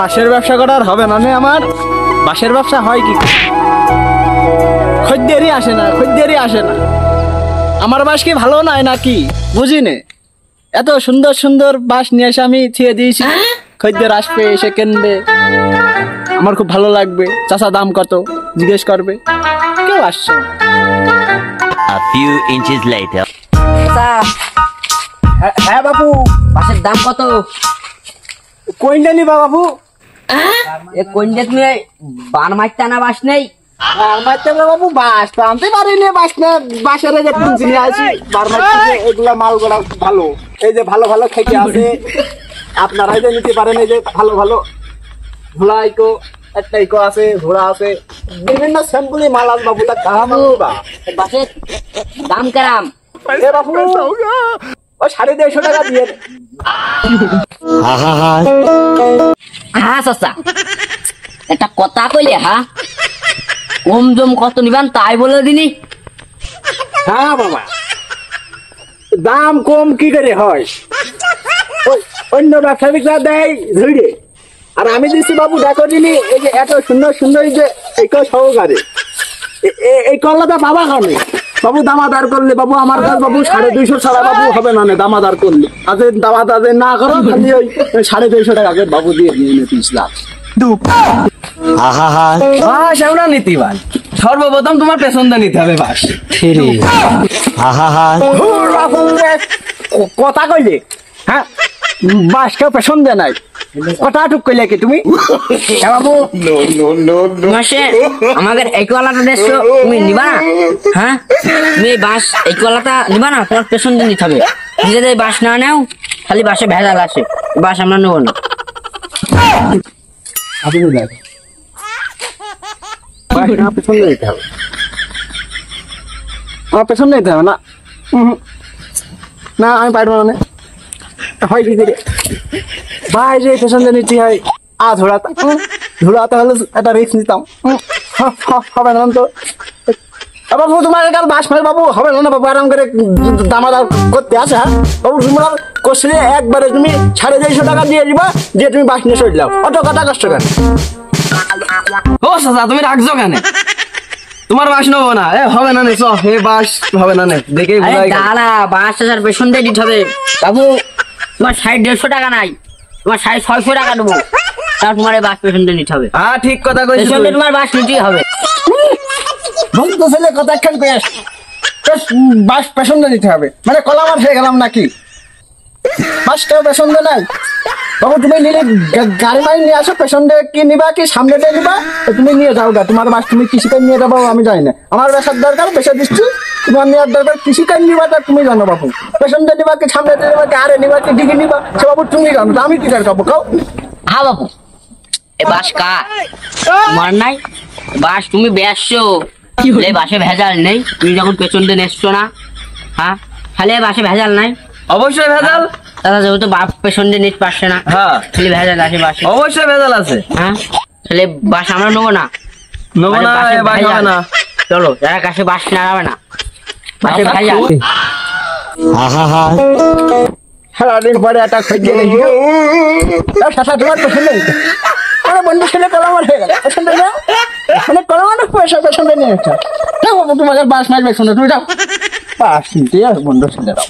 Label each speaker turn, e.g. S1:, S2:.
S1: বাঁশের ব্যবসা করার হবে না আমার। বাঁশের ব্যবসা হয় কি, খদ্দেরই আসে না, খদ্দেরই আসে না। আমার বাঁশ কি ভালো নয় নাকি বুঝি নে। এত সুন্দর সুন্দর বাঁশ নিয়ে এসে আমি ছিঁড়ে দিয়েছি, খদ্দের আসবে, এসে কিনবে, আমার খুব ভালো লাগবে। চাচা দাম কত জিজ্ঞেস করবে, কেউ আসছে না।
S2: A few inches later.
S1: হ্যাঁ বাবু,
S3: বাঁশের দাম কত?
S1: কোনটা নিবা বাবু?
S3: এ কোনটা তুমি বান মারতে আনা বাঁশ নেই?
S1: বাবু বাঁশ তো আনতে পারিনি, বাঁশ না বাঁশের যে কিনছি নিয়ে আসি, এগুলা মালগুলা ভালো। এই যে ভালো ভালো খেতে আছে, আপনারাই যে নিতে পারেন। এই যে ভালো ভালো ঘোড়াইকো, একটা ইকো আছে, ঘোড়া আছে, বিভিন্ন স্যাম্পলি মাল আছে বাবু। তা কাহা মালবা
S3: বাঁশের দাম কেরাম?
S1: এ বাবু ও 150 টাকা দিয়ে।
S3: হ্যাঁ চাচা, একটা কথা কইলে হ্যাঁ, কম জম কত নিবেন তাই বলে দিনি।
S1: হ্যাঁ বাবা, দাম কম কি করে হয়? অন্য ব্যবসায়িকরা দেয় ধরে, আর আমি দিচ্ছি বাবু দেখো দিনি। এই যে এত সুন্দর সুন্দর যে এই সহকারে এই কল্লাটা বাবা খানে বাবু, দামাদার করলে বাবু আমার কাছে বাবু 250 ছাড়া বাবু হবে না, দামাদার করলে। আজ দামাদার না করো, খালি ওই 250 টাকা বাবু দিয়ে নিয়ে 30 লাখ। বাস আমরা নীতিবান, সর্বপ্রথম তোমার পেছনটা নিতে হবে বাস। কথা কইলে হ্যাঁ, বাস কেউ পেছন দেয় নাই, কথা টুক কইলে কি তুমি? বাবু
S3: মাসে আমাদের এই কলাটা দেখছো, তুমি নিবা না? হ্যাঁ, তুমি এই বাঁশ এই কলাটা নিবা না? তোমার পেছন দিয়ে নিতে হবে। নিজেদের বাঁশ না নেও, খালি বাঁশে ভেজাল আসে, বাঁশ আমরা নেবো না।
S1: পেছন নিতে হবে, আমার পেছন নিতে হবে না। না আমি পারবো না, হয় কি করে ভাই, যে পেছন দিয়ে নিতে হয় ধরাতে হলে একটা রিস্ক নিতাম, হবে না তো বাবু। তোমার কাল বাস মার বাবু হবে না বাবু, আরাম করে দামাদার করতে আসে। হ্যাঁ বাবু, তোমার কোশ্চেনে একবারে তুমি 250 টাকা দিয়ে দিবা, দিয়ে তুমি বাস নিয়ে চলে যাও, অত কথা কষ্ট কেন? ও চাচা তুমি রাখছো কেন? তোমার বাস নেবো না, হবে না, এ বাস হবে না, দেখে
S3: দাঁড়া, বাঁশ চাষার পেছন দিয়ে দিতে হবে বাবু। তোমার 150 টাকা নাই, তোমার 650 টাকা দেবো, তার তোমার এই বাঁশ পেছন দিয়ে নিতে হবে।
S1: হ্যাঁ ঠিক কথা কইছিস,
S3: পেছন দিয়ে তোমার বাঁশ নিতেই হবে।
S1: বন্ধু ছেলে কথা একখান কই আস, বাস পেছন দিয়ে নিতে হবে মানে কলা মার হয়ে গেলাম নাকি? বাস কেউ পেছন দিয়ে নাই বাবু। তুমি নিলে গাড়ি মারি নিয়ে আসো, পেছন দিয়ে কি নিবা কি সামনে দিয়ে নিবা, তুমি নিয়ে যাও গা। তোমার বাস তুমি কৃষিকাজ নিয়ে যাবো আমি জানি না, আমার বেসার দরকার বেসা দিচ্ছি, তোমার নেওয়ার দরকার কৃষিকাজ নিবা, তা তুমি জানো বাবু। পেছন দিয়ে নিবা কি সামনে দিয়ে নিবা কি আরে নিবা কি দিকে নিবা, সে বাবু তুমি জানো, আমি কি কার খাবো খাও।
S3: হ্যাঁ বাবু, এই বাঁশ কার? তোমার নাই বাঁশ, তুমি বেচছো, এই বাঁশে ভেজাল নেই। তুমি যখন পেছন দিয়ে নেসছো না, হ্যাঁ খালি এই বাঁশে ভেজাল নাই?
S1: অবশ্যই ভেজাল
S3: দাদা, যেহেতু বাপ পেছন দিয়ে নিতে পারছে না,
S1: হ্যাঁ
S3: খালি ভেজাল আছে বাঁশে।
S1: অবশ্যই ভেজাল আছে।
S3: হ্যাঁ, তাহলে বাঁশ আমরা নেবো না,
S1: নেবো না,
S3: বাঁশে
S1: বাস হবে
S3: ভেজাল।
S1: না।
S3: চলো, যারা কাছে বাঁশ নাড়াবে না, বাঁশে ভেজাল।
S1: সারাদিন পরে একটা খোঁজে দেখি তোমার পছন্দ হয়েছে, আমার বন্ধু ছেলে কলামার হয়ে গেল, পছন্দ নেই মানে কলামার পয়সা পছন্দ নিয়ে তোমাকে বাস মারবে, শুনে তুমি যাও বাস নিতে বন্ধু ছেলে দাও।